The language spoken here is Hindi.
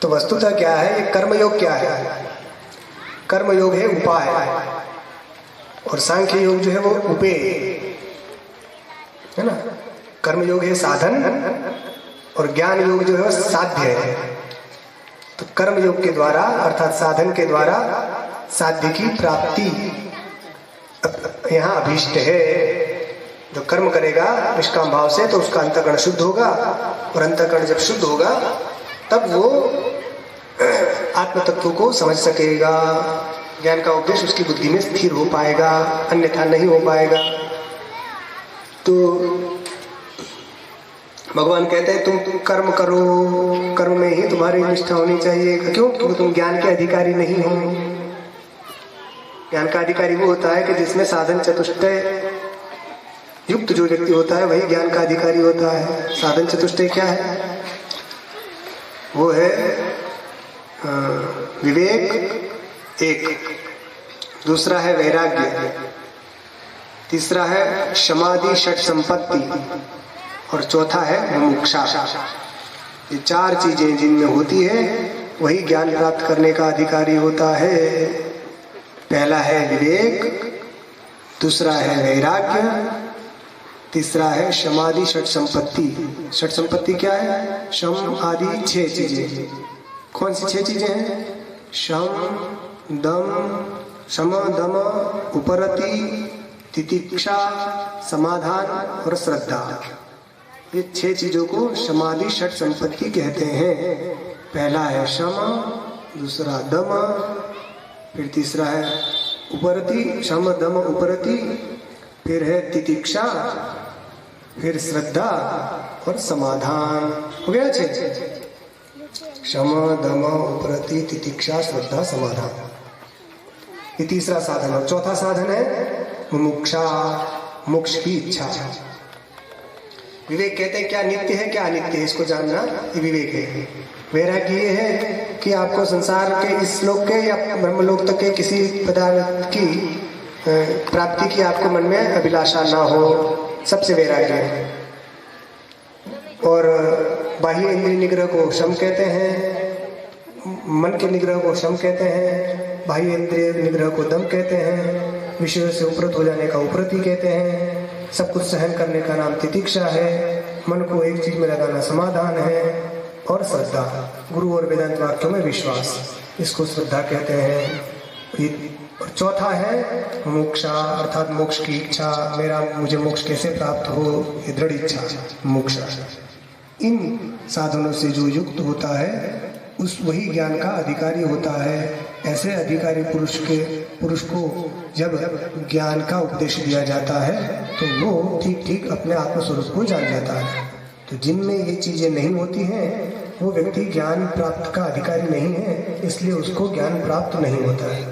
तो वस्तुतः क्या है, ये कर्मयोग क्या है? कर्मयोग है उपाय, और सांख्य योग जो है वो उपेय है ना। कर्मयोग है साधन और ज्ञान योग जो है वो साध्य है। तो कर्मयोग के द्वारा अर्थात साधन के द्वारा साध्य की प्राप्ति यहाँ अभीष्ट है। जो कर्म करेगा निष्काम भाव से तो उसका अंतःकरण शुद्ध होगा, और अंतःकरण जब शुद्ध होगा तब वो आत्म तत्व को समझ सकेगा, ज्ञान का उपदेश उसकी बुद्धि में स्थिर हो पाएगा, अन्यथा नहीं हो पाएगा। तो भगवान कहते हैं तुम कर्म करो, कर्म में ही तुम्हारी निष्ठा होनी चाहिए। क्यों? क्योंकि तुम ज्ञान के अधिकारी नहीं हो। ज्ञान का अधिकारी वो होता है कि जिसमें साधन चतुष्टय युक्त जो व्यक्ति होता है वही ज्ञान का अधिकारी होता है। साधन चतुष्टय क्या है? वो है विवेक एक, दूसरा है वैराग्य, तीसरा है समाधि षट संपत्ति, और चौथा है मुमुक्षा। ये चार चीजें जिनमें होती है वही ज्ञान प्राप्त करने का अधिकारी होता है। पहला है विवेक, दूसरा है वैराग्य, तीसरा है समाधि षट संपत्ति। षट संपत्ति क्या है? शम आदि 6 चीजें। कौन सी 6 चीजें हैं? शम दम उपरति तितिक्षा समाधान और श्रद्धा। ये 6 चीजों को समाधि षट संपत्ति कहते हैं। पहला है शम, दूसरा दम, फिर तीसरा है उपरति, शम दम उपरति, फिर है तितिक्षा, फिर श्रद्धा और समाधान। हो गया 6? शम दम उपरति तितिक्षा श्रद्धा समाधान, ये तीसरा साधन। और चौथा साधन है मुमुक्षा, मोक्ष की इच्छा। विवेक कहते हैं क्या नित्य है क्या अनित्य है, इसको जानना ये विवेक है। वैराग्य ये है कि आपको संसार के इस लोक के या ब्रह्मलोक तक के किसी पदार्थ की प्राप्ति की आपको मन में अभिलाषा ना हो, सबसे वैराग्य है। और बाह्य इंद्रिय निग्रह को शम कहते हैं, मन के निग्रह को शम कहते हैं, बाह्य इंद्रिय निग्रह को दम कहते हैं, विषयों से उपरत हो जाने का उपरति कहते हैं, सब कुछ सहन करने का नाम तितिक्षा है, मन को एक चीज में लगाना समाधान है, और श्रद्धा गुरु और वेदांत वाक्यों में विश्वास, इसको श्रद्धा कहते हैं। और चौथा है मोक्षा अर्थात मोक्ष की इच्छा, मुझे मोक्ष कैसे प्राप्त हो, ये दृढ़ इच्छा मोक्ष। इन साधनों से जो युक्त होता है उस वही ज्ञान का अधिकारी होता है। ऐसे अधिकारी पुरुष को जब ज्ञान का उपदेश दिया जाता है तो वो ठीक ठीक अपने आत्मस्वरूप को जान जाता है। तो जिनमें ये चीजें नहीं होती हैं वो व्यक्ति ज्ञान प्राप्त का अधिकारी नहीं है, इसलिए उसको ज्ञान प्राप्त नहीं होता है।